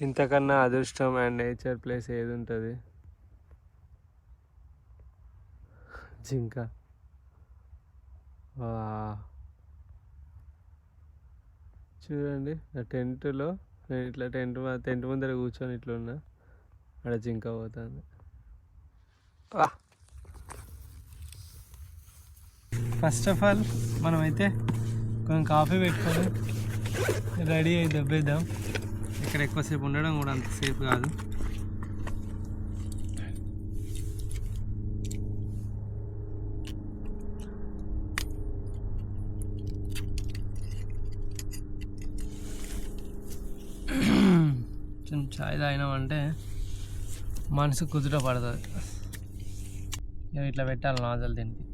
ఇంతకన్నా అదృష్టం and nature place ఏది ఉంటుంది? జింక. చూడండి నా టెంట్లో, నేను ఇట్లా టెంట్ ముందర కూర్చొని ఇట్లా ఉన్నా, అక్కడ జింక పోతుంది. ఫస్ట్ ఆఫ్ ఆల్ మనమైతే కొంచెం కాఫీ పెట్టుకొని రెడీ అయ్యి దబ్బేద్దాం. ఇక్కడ ఎక్కువసేపు ఉండడం కూడా అంత సేఫ్ కాదు. కొంచెం చాయ్ తాగినామంటే మనసు కుదుట పడుతుంది. ఇట్లా పెట్టాలి నాజల్ దీనికి.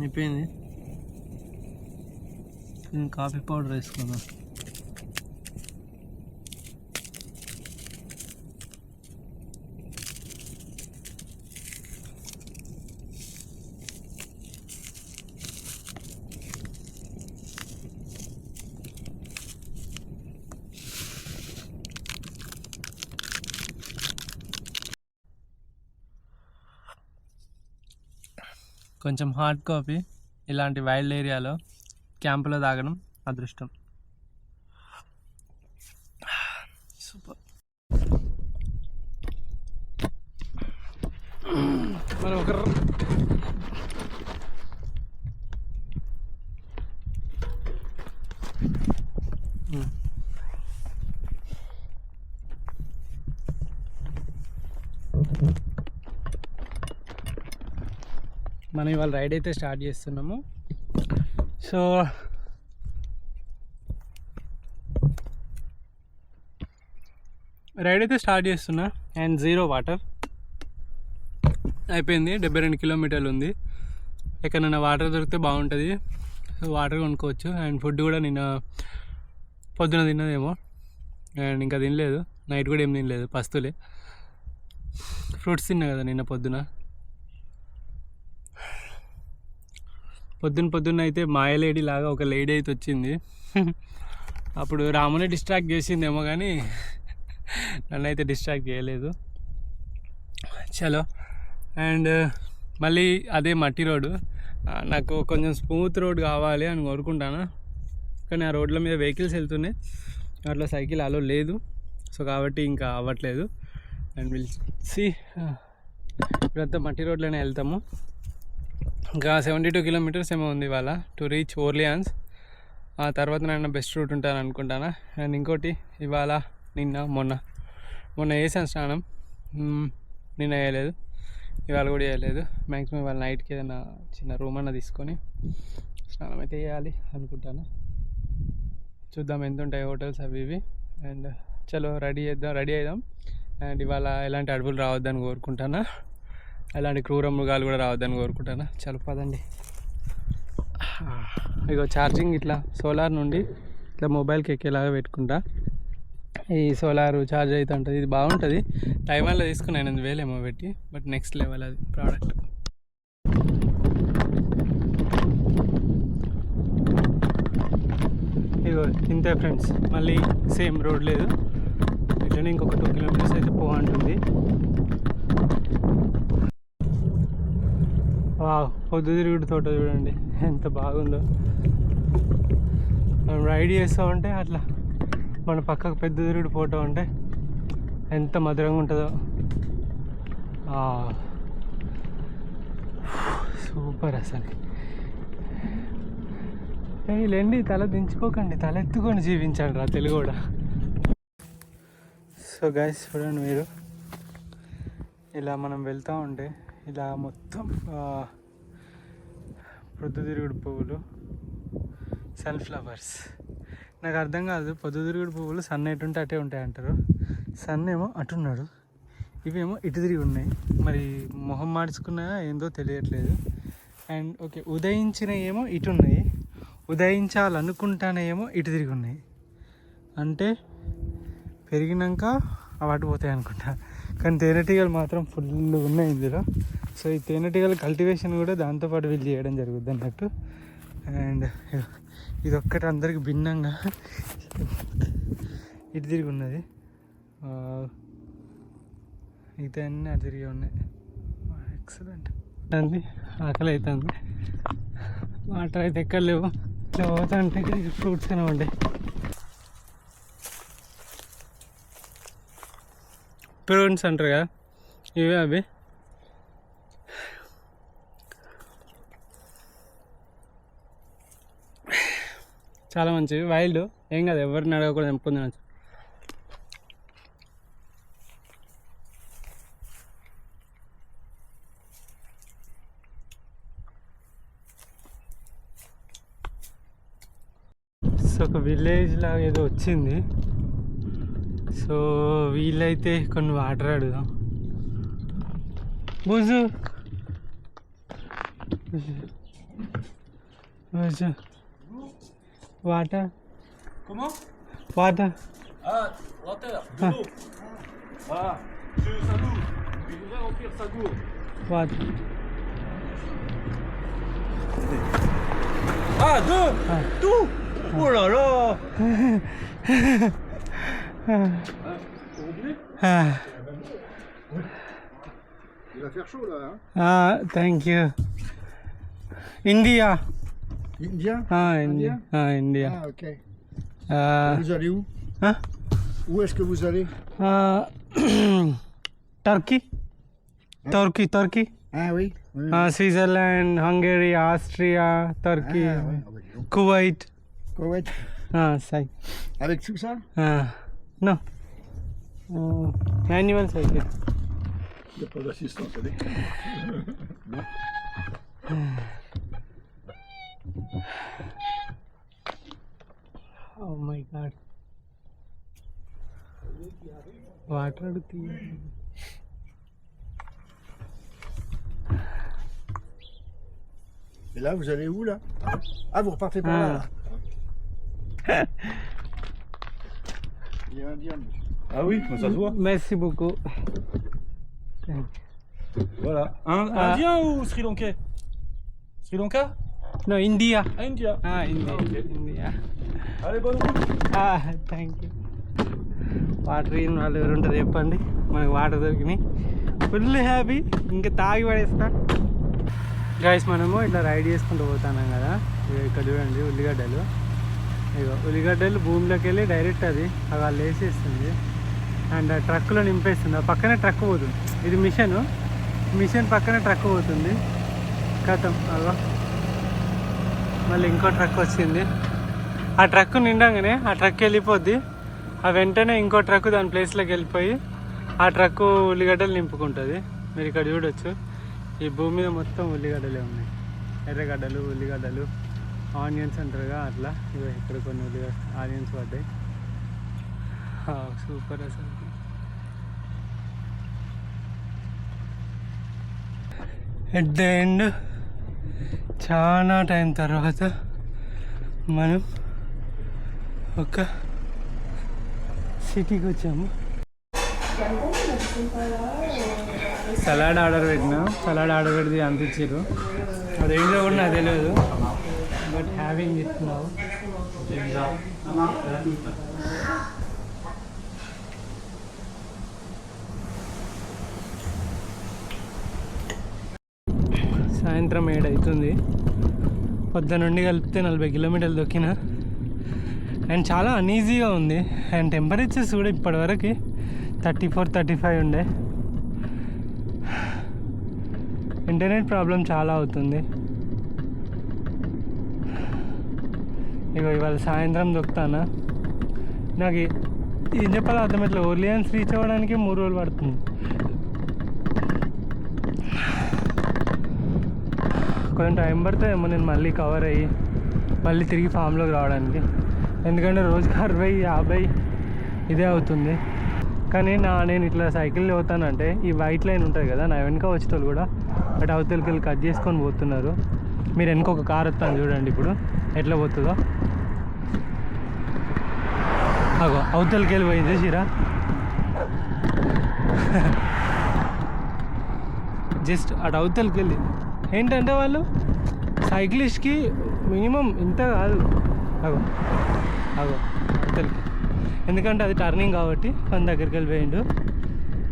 అయిపోయింది. కాఫీ పౌడర్ వేసుకున్నాం. కొంచెం హాట్ కాఫీ ఇలాంటి వైల్డ్ ఏరియాలో క్యాంపులో తాగడం అదృష్టం. సూపర్. మనం ఒక మనం ఇవాళ రైడ్ అయితే స్టార్ట్ చేస్తున్నాము. సో రైడ్ అయితే స్టార్ట్ చేస్తున్నా అండ్ 0 వాటర్ అయిపోయింది. 72 కిలోమీటర్లు ఉంది. ఎక్కడైనా వాటర్ దొరికితే బాగుంటుంది. సో వాటర్ కొనుక్కోవచ్చు. అండ్ ఫుడ్ కూడా నిన్న పొద్దున తిన్నదేమో అండ్ ఇంకా తినలేదు. నైట్ కూడా ఏం తినలేదు, పస్తులే. ఫ్రూట్స్ తిన్నా కదా నిన్న పొద్దున్న అయితే మాయలేడి లాగా ఒక లేడీ అయితే వచ్చింది. అప్పుడు రామునే డిస్ట్రాక్ట్ చేసిందేమో కానీ నన్ను అయితే డిస్ట్రాక్ట్ చేయలేదు. చలో. అండ్ మళ్ళీ అదే మట్టి రోడ్డు. నాకు కొంచెం స్మూత్ రోడ్ కావాలి అని కోరుకుంటాను, కానీ ఆ రోడ్ల మీద వెహికల్స్ వెళ్తున్నాయి, అట్లా సైకిల్ అలో లేదు. సో కాబట్టి ఇంకా అవ్వట్లేదు. అండ్ విల్ సి, ఇప్పుడంతా మట్టి రోడ్లోనే వెళ్తాము. ఇంకా 72 కిలోమీటర్స్ ఏమో ఉంది ఇవాళ టు రీచ్ ఓర్లియాన్స్. ఆ తర్వాత నేను బెస్ట్ రూట్ ఉంటాను అనుకుంటాను. అండ్ ఇంకోటి, ఇవాళ మొన్న వేసాను స్నానం. నిన్న వేయలేదు, ఇవాళ కూడా వేయలేదు. మ్యాక్సిమం ఇవాళ నైట్కి ఏదైనా చిన్న రూమ్ అన్న తీసుకొని స్నానం అయితే వేయాలి అనుకుంటాను. చూద్దాం ఎంత ఉంటాయి హోటల్స్ అవి ఇవి. అండ్ చలో రెడీ అయిదాం. అండ్ ఇవాళ ఎలాంటి అడవులు రావద్దని కోరుకుంటాను, అలాంటి క్రూర మృగాలు కూడా రావద్దని కోరుకుంటాను. చలో పదండి. ఇగో ఛార్జింగ్ ఇట్లా సోలార్ నుండి ఇట్లా మొబైల్కి ఎక్కేలాగా పెట్టుకుంటా. ఈ సోలార్ ఛార్జ్ అయితే ఉంటుంది. ఇది బాగుంటుంది. టైమర్లో తీసుకుని 8,000 ఏమో పెట్టి, బట్ నెక్స్ట్ లెవెల్ అది ప్రోడక్ట్. ఇగో ఇంతే ఫ్రెండ్స్, మళ్ళీ సేమ్ రోడ్ లేదు. ఇట్లనే ఇంకొక 2 కిలోమీటర్స్ అయితే పోవంటుంది. పొద్దుతిరుగుడు తోట చూడండి ఎంత బాగుందో. మనం రైడ్ చేస్తూ ఉంటే అట్లా మన పక్కకు పెద్దతిరుగుడు ఫోటో ఉంటే ఎంత మధురంగా ఉంటుందో. సూపర్ అసలు. లేండి, తల దించుకోకండి, తల ఎత్తుకొని జీవించండి రా తెలుగు కూడా. సో గైస్ చూడండి మీరు, ఇలా మనం వెళ్తూ ఉంటే ఇలా మొత్తం ప్రొద్దుతిరుగుడు పువ్వులు, సన్ఫ్లవర్స్. నాకు అర్థం కాదు, పొద్దుతిరుగుడు పువ్వులు సన్ ఎటుంటే అటే ఉంటాయి అంటారు. సన్ ఏమో అటున్నాడు, ఇవేమో ఇటు తిరిగి ఉన్నాయి. మరి మొహం మార్చుకున్నా ఏందో తెలియట్లేదు. అండ్ ఓకే, ఉదయించిన ఏమో ఇటు ఉన్నాయి, ఉదయించాలనుకుంటానే ఏమో ఇటు తిరిగి ఉన్నాయి. అంటే పెరిగినాక అవి అటు పోతాయి అనుకుంటా. కానీ తేనెటీగలు మాత్రం ఫుల్ ఉన్నాయి ఇందులో. సో ఈ తేనెటీగల కల్టివేషన్ కూడా దాంతోపాటు వీళ్ళు చేయడం జరుగుద్ది అన్నట్టు. అండ్ ఇదొక్కటి అందరికి భిన్నంగా ఇటు తిరిగి ఉన్నది, మిగతా అన్నీ అటు తిరిగి ఉన్నాయి. ఎక్సలెంట్. అంది ఆకలి అవుతుంది, వాటర్ అయితే ఎక్కడ లేవు. ఇట్లా పోతా అంటే ఫ్రూట్స్ అయినా ఉండే. ప్రూన్స్ అంటారు కదా, ఇవే అవి. చాలా మంచివి, వైల్డ్, ఏం కాదు, ఎవరిని అడగకూడదు, తెంపుకుంది మంచి. సో ఒక విలేజ్ లాగా ఏదో వచ్చింది. సో వీలైతే కొన్ని వాటర్ అడుగుదాం. Buju Buju water. Comment? Water. Ah, water, de l'eau. Voilà, c'est sa gourde. Il voudrait remplir sa gourde. Water. Ah, deux. Tout. Oh là là. Il va faire chaud là, hein? Thank you. India. India? India. India. Ah, ok. Uh, Vous allez où? Huh? Où est-ce que vous allez? Turkey. Turkey. Ah oui? Oui. Switzerland, Hungary, Austria, Turkey, Ah, ouais. Ah, bah, dis donc. Kuwait. Koweït. Ça. Avec tout ça? No. Manual cycle. Il n'y a pas d'assistance avec. Oh my god. Water adutti. Et là, vous allez où là? Ah, vous repartez par là, là. Il est indien, monsieur. Ah oui, ça se voit. Merci beaucoup. Voilà. Indien ou Sri Lankais? Sri Lanka? No, India. Ah, India. India. Ok. India. Allez, bonne route. Thank you. Water in వాళ్ళు ఎవరు ఉంటారు చెప్పండి, మనకి water దొరికినాయి, full happy. ఇంకా తాగి పడేస్తా. Guys మనము ఇట్లా రైడ్ చేసుకుంటూ పోతున్నాం కదా, ఇక్కడ చూడండి ఉల్లిగడ్డలు. ఇగో ఉల్లిగడ్డలు భూమిలోకి వెళ్ళి డైరెక్ట్ అది వాళ్ళు వేసేస్తుంది అండ్ ట్రక్కులో నింపేస్తుంది. ఆ పక్కనే ట్రక్ పోతుంది, ఇది మిషన్ పక్కనే ట్రక్ పోతుంది. కథం అలా మళ్ళీ ఇంకో ట్రక్ వచ్చింది. ఆ ట్రక్ నిండగానే ఆ ట్రక్ వెళ్ళిపోద్ది, ఆ వెంటనే ఇంకో ట్రక్ దాని ప్లేస్లోకి వెళ్ళిపోయి ఆ ట్రక్ ఉల్లిగడ్డలు నింపుకుంటుంది. మీరు ఇక్కడ చూడొచ్చు, ఈ భూమి మీద మొత్తం ఉల్లిగడ్డలే ఉన్నాయి, ఎర్రగడ్డలు, ఉల్లిగడ్డలు, ఆనియన్స్ అంటారుగా అట్లా. ఇవి ఇక్కడ కొన్ని ఆనియన్స్ పడ్డాయి. సూపర్ అసలు. ఎట్ ద ఎండ్ చాలా టైం తర్వాత మనం ఒక సిటీకి వచ్చాము. సలాడ్ ఆర్డర్ పెట్టినా, సలాడ్ ఆర్డర్ పెడితే అనిపించారు, అదేంటో కూడా నాకు తెలియదు. But having it now. సాయంత్రం 7 అవుతుంది. పొద్దున నుండి కలిపితే 40 కిలోమీటర్లు దొక్కిన. అండ్ చాలా అన్ఈజీగా ఉంది. అండ్ టెంపరేచర్స్ కూడా ఇప్పటివరకు 34, 35 ఉండే. ఇంటర్నెట్ ప్రాబ్లం చాలా అవుతుంది. ఇవాళ సాయంత్రం దొక్కుతానా. నాకు ఏం చెప్పాలో అర్థమైతే ఓర్లియన్స్ రీచ్ అవ్వడానికి 3 రోజులు పడుతుంది. కొంచెం టైం పడుతుందేమో నేను మళ్ళీ కవర్ అయ్యి మళ్ళీ తిరిగి ఫామ్లోకి రావడానికి. ఎందుకంటే రోజుకి 60-50 ఇదే అవుతుంది. కానీ నేను ఇట్లా సైకిల్ పోతానంటే ఈ వైట్ లైన్ ఉంటుంది కదా, నా వెనక వచ్చేటోళ్ళు కూడా అటు అవతలకి వెళ్ళి కట్ చేసుకొని పోతున్నారు. మీరు వెనక ఒక కార్ వస్తాను చూడండి ఇప్పుడు ఎట్లా పోతుందో. అగో అవతలకి వెళ్ళి పోయింది చీరా. జస్ట్ అటు అవతలకి వెళ్ళి ఏంటంటే వాళ్ళు సైక్లిస్ట్కి మినిమం ఇంత కాదు. అగో అగో అవతలకి, ఎందుకంటే అది టర్నింగ్ కాబట్టి మన దగ్గరికి వెళ్ళిపోయిండు.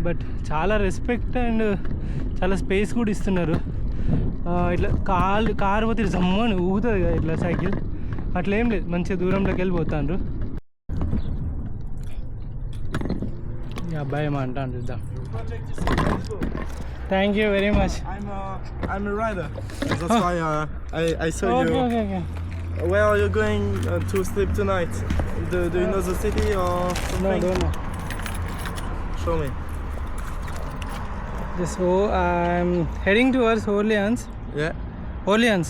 బట్ చాలా రెస్పెక్ట్ అండ్ చాలా స్పేస్ కూడా ఇస్తున్నారు. ఇట్లా కారు పోతే జమ్మని ఊగుతుంది కదా ఇట్లా సైకిల్, అట్లా ఏం లేదు, మంచిగా దూరంలోకి వెళ్ళిపోతాండ్రు. ఈ అబ్బాయి ఏమో అంటాను చూద్దాం. Thank you very much. I'm a rider. That's why I saw you. Okay. Where are you going to sleep tonight? Do you know the city or No, something? don't know. Show me. So I'm heading towards Orleans. Yeah. Orleans.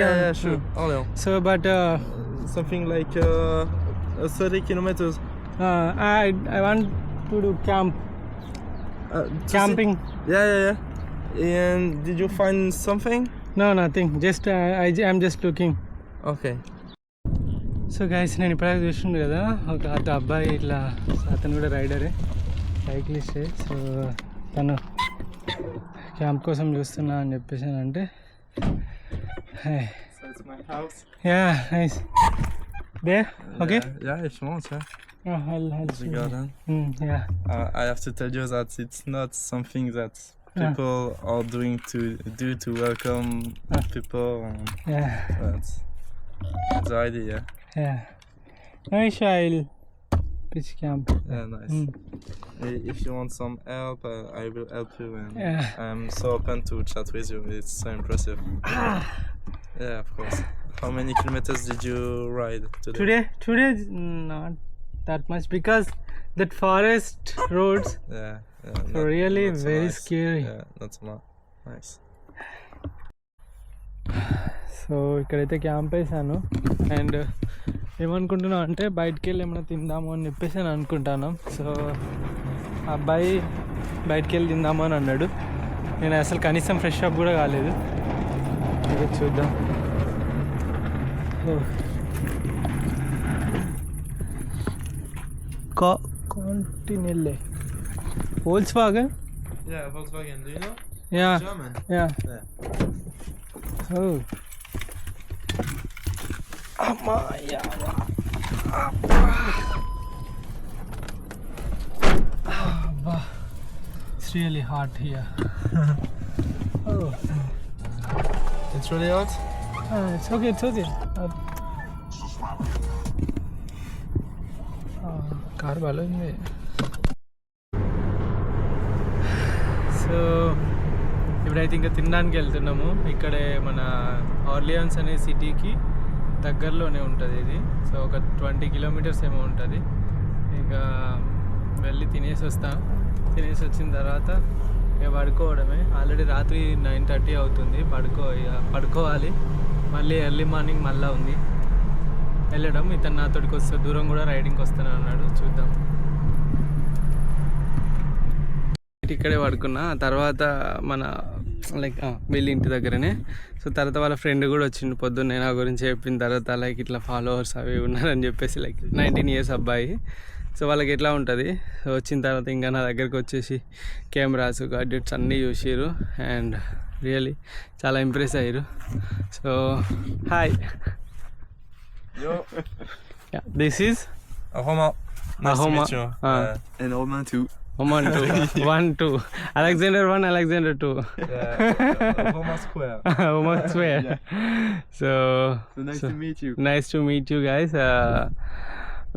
Yeah, sure. Orléans. So, but Something like 30 kilometers. I want to do To camping. see- Yeah. And did you find something? No, nothing. Just I'm just looking. Okay. So guys, నేను ఇప్పటిదాకా చూస్తుండే కదా ఒక అబ్బాయి ఇట్లా, అతను కూడా రైడరే, సైక్లిస్టే. So తను క్యాంప్ కోసం చూస్తున్నా అని చెప్పేసి అంటే So it's my house. Yeah nice they. Okay, Yeah, if you want, yeah. The garden. Yeah I have to tell you that it's not something that people are doing to welcome people. Yeah That's the idea. Yeah nice. I'll pitch camp. Yeah, nice. If you want some help, I will help you. And Yeah. I'm so open to chat with you. It's so impressive. Yeah, of course. How many kilometers did you ride today? Today not that much because that forest roads Yeah. so really not so very nice. scary. Yeah, not so nice. So ఇక్కడైతే camp వేసాను. And ఏమనుకుంటున్నాం అంటే బయటికి వెళ్ళి ఏమైనా తిందాము అని చెప్పేసి నేను అనుకుంటాను. సో అబ్బాయి బయటికి వెళ్ళి తిందాము అని అన్నాడు. నేను అసలు కనీసం ఫ్రెష్ అప్ కూడా కాలేదు. ఇది చూద్దాం. కాంటినెల్లే Volkswagen. Yeah, Volkswagen. Do you know? Yeah. German. Yeah. Yeah. Oh. It's really hot here. Oh. It's really hot. It's okay. Car బాగుంది. సో ఇప్పుడైతే ఇంకా తినడానికి వెళ్తున్నాము. ఇక్కడే మన ఆర్లియన్స్ అనే సిటీకి దగ్గరలోనే ఉంటుంది ఇది. సో ఒక 20 kilometers ఏమో ఉంటుంది. ఇంకా వెళ్ళి తినేసి వస్తాం. తినేసి వచ్చిన తర్వాత ఇక పడుకోవడమే. ఆల్రెడీ రాత్రి 9:30 అవుతుంది. పడుకోవాలి. మళ్ళీ ఎర్లీ మార్నింగ్ మళ్ళీ ఉంది వెళ్ళడం. ఇతను నాతోటికి వస్తే దూరం కూడా రైడింగ్కి వస్తాను అన్నాడు. చూద్దాం. ఇక్కడే పడుకున్నా. తర్వాత మన లైక్ వీళ్ళ ఇంటి దగ్గరనే. సో తర్వాత వాళ్ళ ఫ్రెండ్ కూడా వచ్చిండు పొద్దున్నే నా గురించి చెప్పిన తర్వాత, లైక్ ఇట్లా ఫాలోవర్స్ అవి ఉన్నారని చెప్పేసి, లైక్ 19 years అబ్బాయి. సో వాళ్ళకి ఎట్లా ఉంటుంది. సో వచ్చిన తర్వాత ఇంకా నా దగ్గరికి వచ్చేసి కెమెరాస్ గాడ్జెట్స్ అన్నీ చూసిరు అండ్ రియలీ చాలా ఇంప్రెస్ అయ్యారు. So hi. This is Roma. Nice to Roma. meet you. And Romain too. Oman 2. 1, 2. Alexander 1, Alexander 2. Roma Square. Oman Square. So Nice to meet you. nice to meet you guys.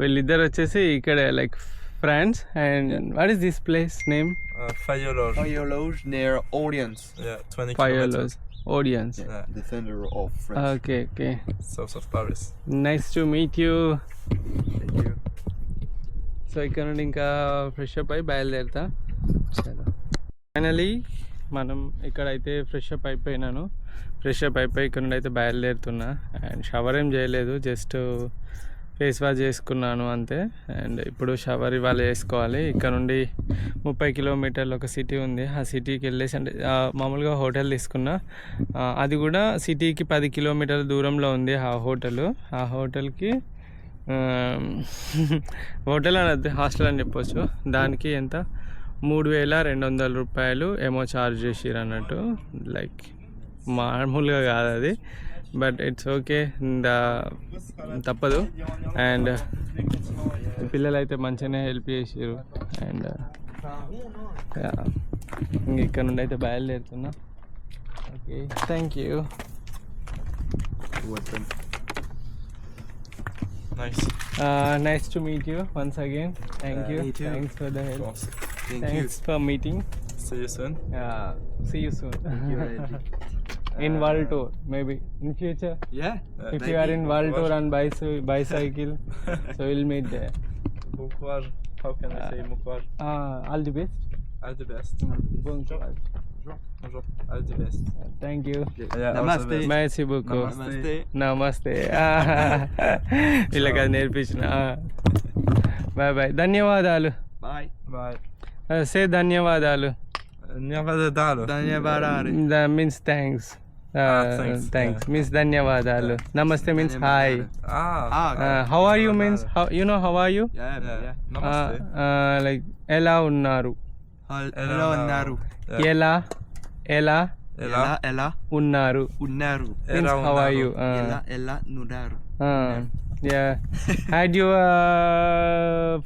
వీళ్ళిద్దరు వచ్చేసి ఇక్కడ like friends. And what is this place name? Fire Lodge. Fire Lodge near Orleans. Yeah, 20 Fire kilometers. Lodge Audience. Yeah, The center of France. Okay. south of Paris. Nice to meet you. Thank you. So ఇక్కడ నుండి ఇంకా fresh up అయి బయలుదేరుతా. చలో finally మనం ఇక్కడైతే fresh up అయిపోయినాను. Fresh up అయిపోయి ఇక్కడ నుండి అయితే బయలుదేరుతున్నా. అండ్ షవర్ ఏం చేయలేదు, జస్ట్ ఫేస్ వాష్ చేసుకున్నాను అంతే. అండ్ ఇప్పుడు షవర్ ఇవాళ వేసుకోవాలి. ఇక్కడ నుండి 30 కిలోమీటర్లు ఒక సిటీ ఉంది. ఆ సిటీకి వెళ్ళేసి అంటే మామూలుగా హోటల్ తీసుకున్నా. అది కూడా సిటీకి 10 కిలోమీటర్ల దూరంలో ఉంది ఆ హోటల్. ఆ హోటల్కి హోటల్ అని హాస్టల్ అని చెప్పొచ్చు. దానికి ఎంత 3,200 రూపాయలు ఏమో ఛార్జ్ చేసిరు అన్నట్టు. లైక్ మామూలుగా కాదు అది, బట్ ఇట్స్ ఓకే, తప్పదు. అండ్ పిల్లలు అయితే మంచిగానే హెల్ప్ చేసారు. అండ్ ఇక్కడ నుండి అయితే బయలుదేరుతున్నా. Okay, thank you. Welcome. Nice. Nice to meet you once again. Thank you. me too. Thanks for the Of help. course. Thanks for meeting. See you soon. See you soon. You ready? In world tour, maybe in future. Yeah. If you are in world tour on bicycle, so we'll meet there. Bon courage. How can I say bon courage? All the best. All the best. Bon courage. Bonjour. All the best. Thank you. Yeah, all the Namaste. best. Merci beaucoup. Namaste. నమస్తే. వీళ్ళకి అది నేర్పించిన. Bye bye. ధన్యవాదాలు. Bye. Bye. Say ధన్యవాదాలు. ధన్యవాదాలు. ధన్యవాదాలు. That means thanks. Thanks. Thanks Yeah. means ధన్యవాదాలు. Namaste means hi. How are you means you know how are you? Yeah. Namaste. Like ఎలా ఉన్నారు. Hello ఉన్నారు. ఎలా ఎలా ఉన్నారు ఉన్నారు. means how are you. ఎలా నున్నారు. Yeah. Had your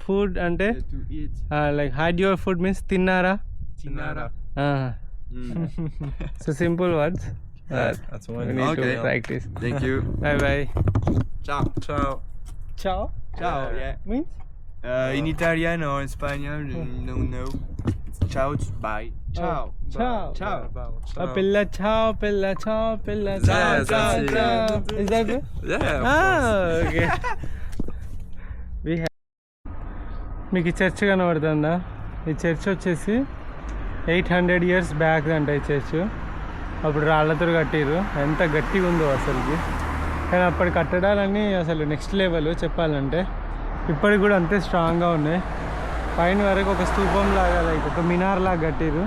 food అంటే To eat. like had your food means తిన్నారా. Tinara. So simple words. That's We one. need Okay. to practice. Thank you. Bye bye. Ciao. Ciao. Ciao Ciao. Yeah. means In Italiano or in Spanish, no. Ciao. Bye. Ciao. ciao. Ciao. Ciao. పిల్ల చావ్ పిల్ల చావ్ పిల్ల చావ్ Yeah, chow that's it. Chow. Is that it? Yeah, of course. Okay. మీకు ఈ church కనబడుతుందా? ఈ church వచ్చేసి 800 years back అంట ఈ చర్చ్. అప్పుడు రాళ్ళతో కట్టిరు. ఎంత గట్టిగా ఉందో అసలుకి. కానీ అప్పటి కట్టడాలన్నీ అసలు నెక్స్ట్ లెవెల్ చెప్పాలంటే. ఇప్పటికి కూడా అంతే స్ట్రాంగ్గా ఉన్నాయి. పైన వరకు ఒక స్తూపం లాగా లైక్ ఒక మినార్ లాగా కట్టిరు.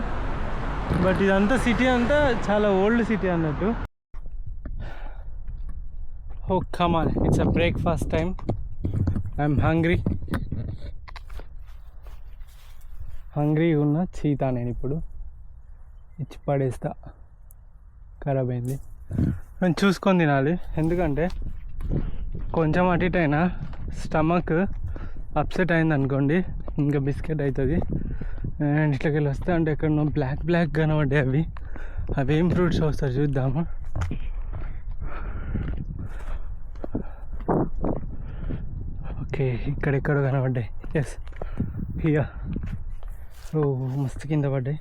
బట్ ఇదంతా సిటీ అంతా చాలా ఓల్డ్ సిటీ అన్నట్టు. Oh come on, it's a breakfast time. I'm hungry ఉన్న చీతా నేను ఇప్పుడు ఇచ్చి పడేస్తా. ఖరాబ్ అయింది. నేను చూసుకొని తినాలి, ఎందుకంటే కొంచెం అటు ఇటు అయినా స్టమక్ అప్సెట్ అయింది అనుకోండి ఇంకా బిస్కెట్ అవుతుంది. అండ్ ఇట్లకి వెళ్ళి వస్తే అంటే ఎక్కడ బ్లాక్ కనబడ్డాయి. అవి ఏం ఫ్రూట్స్ వస్తారు చూద్దాము. ఓకే, ఇక్కడెక్కడో కనబడ్డాయి. Yes, here. ఓ మస్తు కింద పడ్డాయి.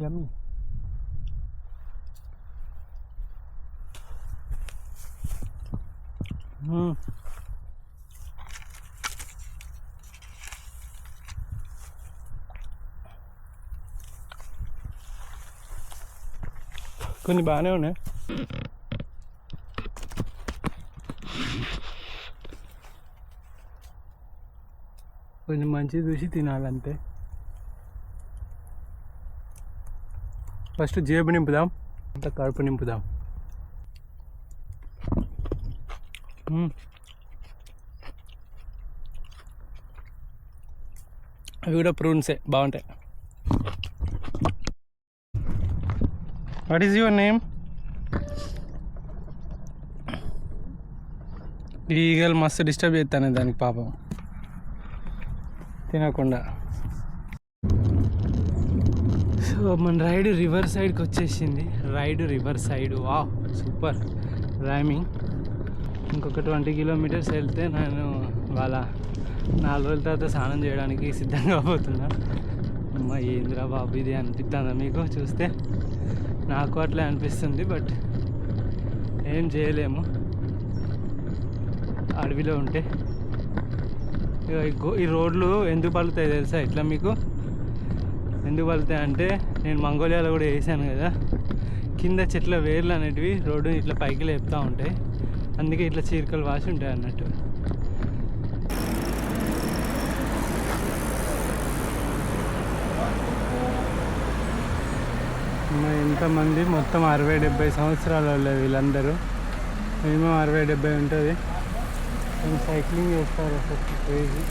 యమ్మీ. కొన్ని బాగానే ఉన్నాయి. కొంచెం మంచిది చూసి తినాలంతే. ఫస్ట్ జేబు నింపుదాం, అంత కడుపు నింపుదాం. అవి కూడా ప్రూన్సే, బాగుంటాయి. What is your name? ఈగలు మస్తు డిస్టర్బ్ చేస్తాను దానికి పాపం తినకుండా. సో మన రైడ్ రివర్ సైడ్కి వచ్చేసింది. రివర్ సైడ్, వా సూపర్ రైమింగ్. ఇంకొక 20 kilometers వెళ్తే నేను వాళ్ళ 4 రోజుల తర్వాత స్నానం చేయడానికి సిద్ధంగా పోతున్నా. అమ్మ ఏందిరా బాబు ఇది అనిపిస్తుందా మీకు చూస్తే? నాకు అట్లే అనిపిస్తుంది, బట్ ఏం చేయలేము అడవిలో ఉంటే. ఈ రోడ్లు ఎందుకు పలుతాయి తెలుసా ఇట్లా మీకు? ఎందుకు పలుతాయి అంటే నేను మంగోలియాలో కూడా వేసాను కదా, కింద చెట్ల వేర్లు అనేటివి రోడ్డు ఇట్లా పైకి లేపుతూ ఉంటాయి. అందుకే ఇట్లా చీరకలు వాసి ఉంటాయి అన్నట్టు. ఎంతమంది మొత్తం 60-70 సంవత్సరాల వాళ్ళు వీళ్ళందరూ. మినిమం 60-70 ఉంటుంది. సైక్లింగ్ చేస్తారు అసలు క్రేజీ.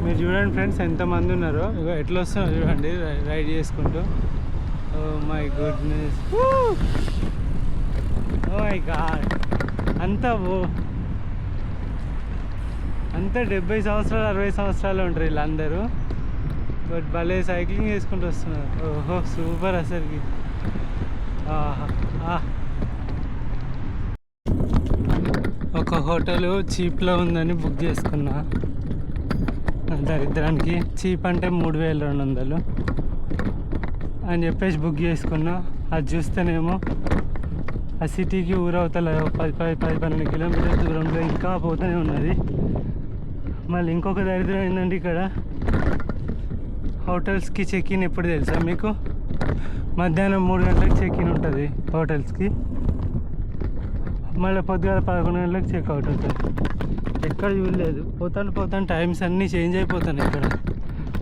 మీరు చూడండి ఫ్రెండ్స్ ఎంతమంది ఉన్నారో. ఇగో ఎట్లా వస్తున్నారో చూడండి రైడ్ చేసుకుంటూ. Oh my goodness, oh my god. అంతా 70 సంవత్సరాలు 60 సంవత్సరాలు ఉంటారు వీళ్ళందరూ. బట్ భలే సైక్లింగ్ చేసుకుంటూ వస్తున్నారు. ఓహో సూపర్ అసలుకి. ఒక హోటల్ చీప్లో ఉందని బుక్ చేసుకున్నా. దరిద్రానికి చీప్ అంటే 3200 అని చెప్పేసి బుక్ చేసుకున్నా. అది చూస్తేనేమో ఆ సిటీకి ఊరవతల 10-12 కిలోమీటర్ల దూరంలో ఇంకా పోతూనే ఉన్నది. మళ్ళీ ఇంకొక దరిద్రం ఏంటంటే ఇక్కడ హోటల్స్కి చెక్ ఇన్ ఎప్పుడు తెలుసా మీకు? మధ్యాహ్నం 3 గంటలకు చెక్ ఇన్ ఉంటుంది హోటల్స్కి. మళ్ళీ పొద్దుగాల 11 గంటలకు చెక్అవుట్ అవుతుంది. ఎక్కడ చూడలేదు. పోతాను టైమ్స్ అన్నీ చేంజ్ అయిపోతాయి ఇక్కడ.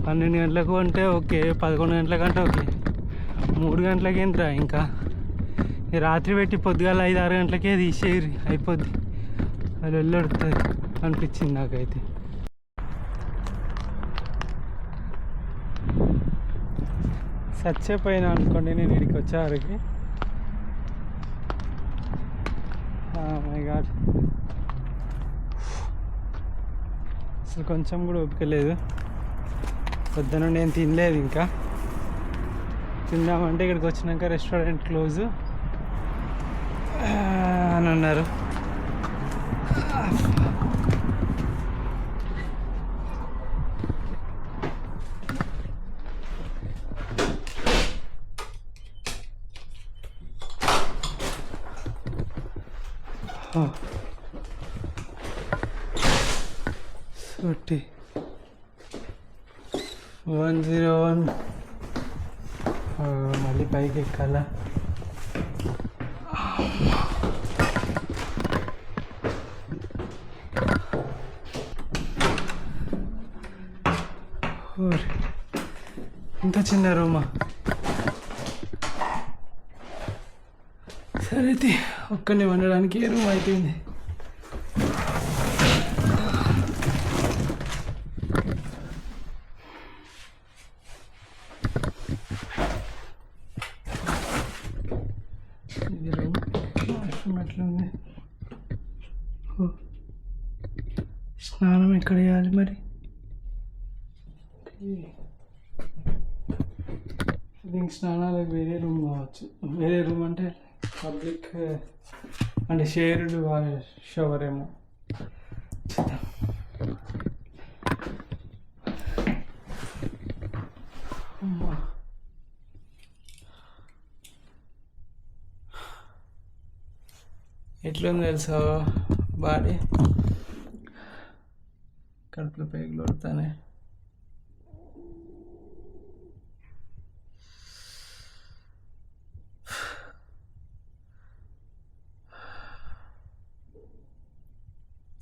12 గంటలకు అంటే ఓకే, 11 గంటలకంటే ఓకే, 3 గంటలకి ఏంట్రా ఇంకా. ఈ రాత్రి పెట్టి పొద్దుగాల 5-6 గంటలకే తీసేయరు, అయిపోద్ది. అది వెళ్ళొడుతుంది అనిపించింది నాకైతే. చచ్చిపోయినా అనుకోండి నేను ఇక్కడికి వచ్చేవారికి. మై గాడ్, అసలు కొంచెం కూడా ఓపిక లేదు. పొద్దున నేను తినలేదు ఇంకా. తిందామంటే ఇక్కడికి వచ్చినాక రెస్టారెంట్ క్లోజ్ అని అన్నారు. Sorry. 101. మళ్ళీ పైకి ఎక్కాలా? ఇంత చిన్న రూమా? సరే అయితే ఒక్కనే వండడానికి ఏ రూమ్ అయిపోయింది. ఇది రూమ్, వాష్రూమ్ ఎట్లుంది? స్నానం ఎక్కడ చేయాలి మరి? దీనికి స్నానాలకు వేరే రూమ్ కావచ్చు. వేరే రూమ్ అంటే పబ్లిక్ అంటే షేర్డ్ షవర్ ఏమో. ఎట్లుంది తెలుసా బాడీ? కడుపులో పేగులు కొడతానే.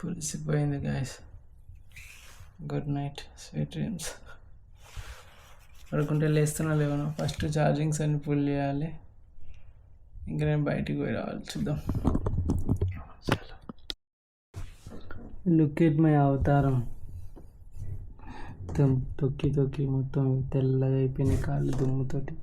పులిసిపోయింది guys. Good night, sweet dreams. పడుకుంటే లేస్తున్నా లేవను. ఫస్ట్ ఛార్జింగ్స్ అన్ని ఫుల్ చేయాలి. ఇంకా నేను బయటికి పోయి రావాలి, చూద్దాం. లుక్ ఎట్ మై అవతారం. మొత్తం తొక్కి మొత్తం తెల్లగా అయిపోయినాయి కాళ్ళు దుమ్ముతోటి.